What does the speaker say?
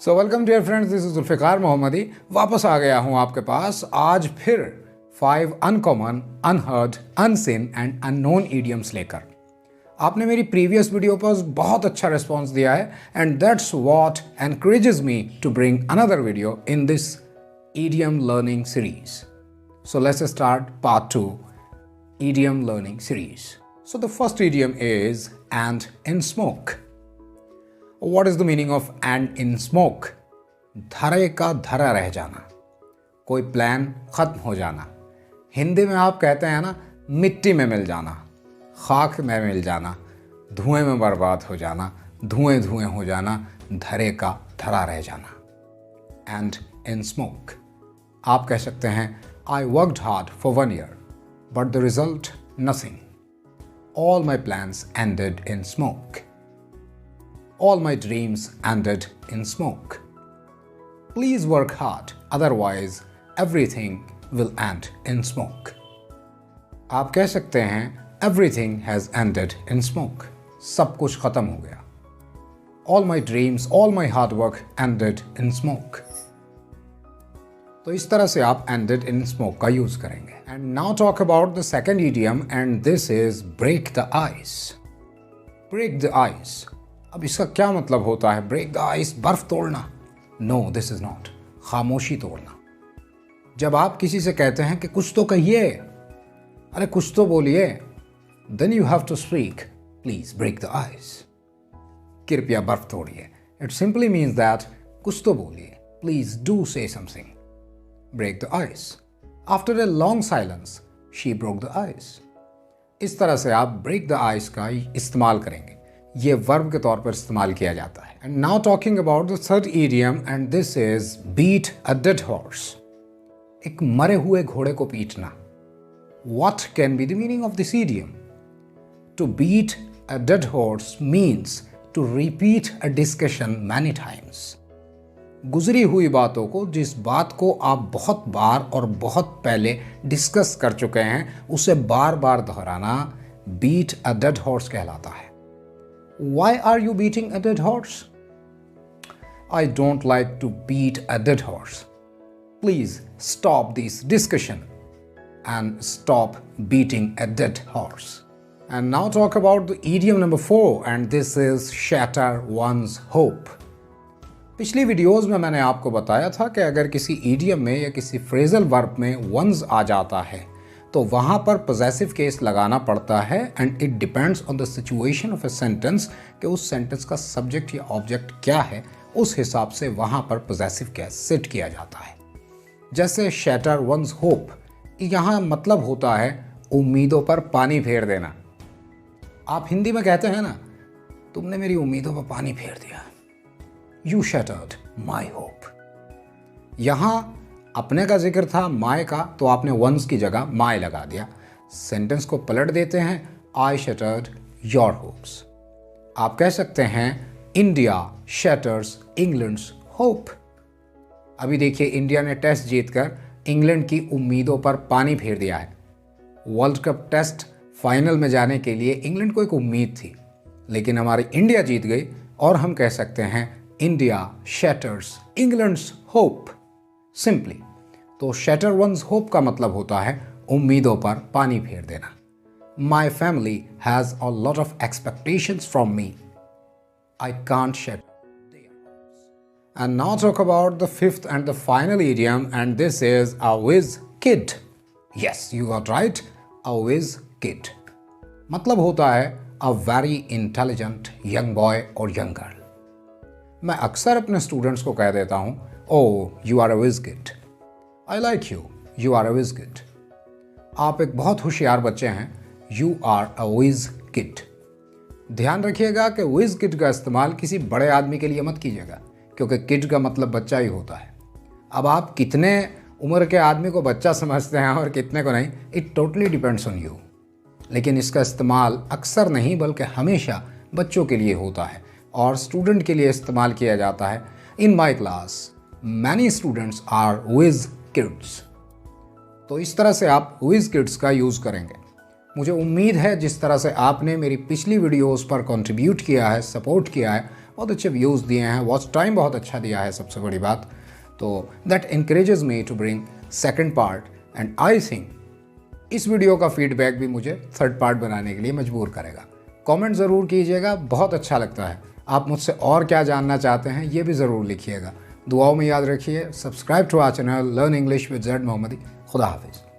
So welcome dear friends, this is Zulfikar Mohammadi. वापस आ गया हूँ आपके पास आज फिर 5 uncommon, unheard, unseen and unknown idioms लेकर। आपने मेरी प्रीवियस वीडियो पर बहुत अच्छा रिस्पॉन्स दिया है and that's what encourages me to bring another video in this idiom learning series. So let's start part 2 idiom learning series. So the first idiom is and in smoke. What is the meaning of and in smoke? धरे का धरा रह जाना, कोई plan खत्म हो जाना। हिंदी में आप कहते हैं ना, मिट्टी में मिल जाना, खाक में मिल जाना, धुएं में बर्बाद हो जाना, धुएं धुएं हो जाना, धरे का धरा रह जाना। And in smoke आप कह सकते हैं I worked hard for 1 year but the result nothing. All my plans ended in smoke. All my dreams ended in smoke. Please work hard, otherwise everything will end in smoke. आप कह सकते हैं everything has ended in smoke. सब कुछ खत्म हो गया। All my dreams, all my hard work ended in smoke. तो इस तरह से आप ended in smoke का यूज करेंगे। And now talk about the second idiom and this is break the ice. Break the ice. अब इसका क्या मतलब होता है? Break the ice, बर्फ तोड़ना? No, this is not. खामोशी तोड़ना। जब आप किसी से कहते हैं कि कुछ तो कहिए, अरे कुछ तो बोलिए, then you have to speak. Please break the ice. कृपया बर्फ तोड़िए। It simply means that कुछ तो बोलिए। Please do say something. Break the ice. After a long silence, she broke the ice. इस तरह से आप break the ice का इस्तेमाल करेंगे। ये वर्ब के तौर पर इस्तेमाल किया जाता है। And now talking about the third idiom and this is beat a dead horse. एक मरे हुए घोड़े को पीटना। What can be the meaning of this idiom? To beat a dead horse means to repeat a discussion many times. गुजरी हुई बातों को, जिस बात को आप बहुत बार और बहुत पहले डिस्कस कर चुके हैं, उसे बार बार दोहराना बीट अ डेड हॉर्स कहलाता है। Why are you beating a dead horse? I don't like to beat a dead horse. Please stop this discussion and stop beating a dead horse. And now talk about the idiom number 4 and this is shatter one's hope. पिछली videos में मैंने आपको बताया था कि अगर किसी idiom में या किसी फ्रेजल वर्ब में वंस आ जाता है तो वहाँ पर पोजेसिव केस लगाना पड़ता है and it depends on the situation of a sentence कि उस सेंटेंस का सब्जेक्ट या ऑब्जेक्ट क्या है, उस हिसाब से वहाँ पर पोजेसिव केस सेट किया जाता है। जैसे शैटर वंस होप, यहाँ मतलब होता है उम्मीदों पर पानी फेर देना। आप हिंदी में कहते हैं ना, तुमने मेरी उम्मीदों पर पानी फेर दिया। You shattered my hope. यहाँ अपने का जिक्र था माय का, तो आपने वंस की जगह माय लगा दिया। सेंटेंस को पलट देते हैं, I shattered your hopes. आप कह सकते हैं इंडिया shatters England's hope. अभी देखिए, इंडिया ने टेस्ट जीतकर इंग्लैंड की उम्मीदों पर पानी फेर दिया है। वर्ल्ड कप टेस्ट फाइनल में जाने के लिए इंग्लैंड को एक उम्मीद थी, लेकिन हमारी इंडिया जीत गई और हम कह सकते हैं India shatters England's hope. Simply. तो shatter one's hope का मतलब होता है उम्मीदों पर पानी फेर देना। My family has a lot of expectations from me. I can't shatter their hopes. And now talk about the fifth and the final idiom and this is a whiz kid. Yes, you got right. A whiz kid. मतलब होता है a very intelligent young boy or young girl. मैं अक्सर अपने students को कह देता हूँ, oh you are a whiz kid, I like you, you are a whiz kid. आप एक बहुत होशियार बच्चे हैं, you are a whiz kid. ध्यान रखिएगा कि विज किड का इस्तेमाल किसी बड़े आदमी के लिए मत कीजिएगा, क्योंकि किड का मतलब बच्चा ही होता है। अब आप कितने उम्र के आदमी को बच्चा समझते हैं और कितने को नहीं, it totally depends on you. लेकिन इसका इस्तेमाल अक्सर नहीं बल्कि हमेशा बच्चों के लिए होता है और स्टूडेंट के लिए इस्तेमाल किया जाता है। In my class many students are whiz kids. तो इस तरह से आप विज किड्स का यूज़ करेंगे। मुझे उम्मीद है जिस तरह से आपने मेरी पिछली वीडियोस पर कंट्रीब्यूट किया है, सपोर्ट किया है, बहुत अच्छे व्यूज़ दिए हैं, वॉच टाइम बहुत अच्छा दिया है सबसे बड़ी बात। तो that increases me to bring second part and I think इस वीडियो का फीडबैक भी मुझे थर्ड पार्ट बनाने के लिए मजबूर करेगा। कमेंट ज़रूर कीजिएगा, बहुत अच्छा लगता है। आप मुझसे और क्या जानना चाहते हैं ये भी ज़रूर लिखिएगा। दुआओं में याद रखिए। Subscribe to our channel learn English with Zaid Mohammadi. खुदा हाफिज़।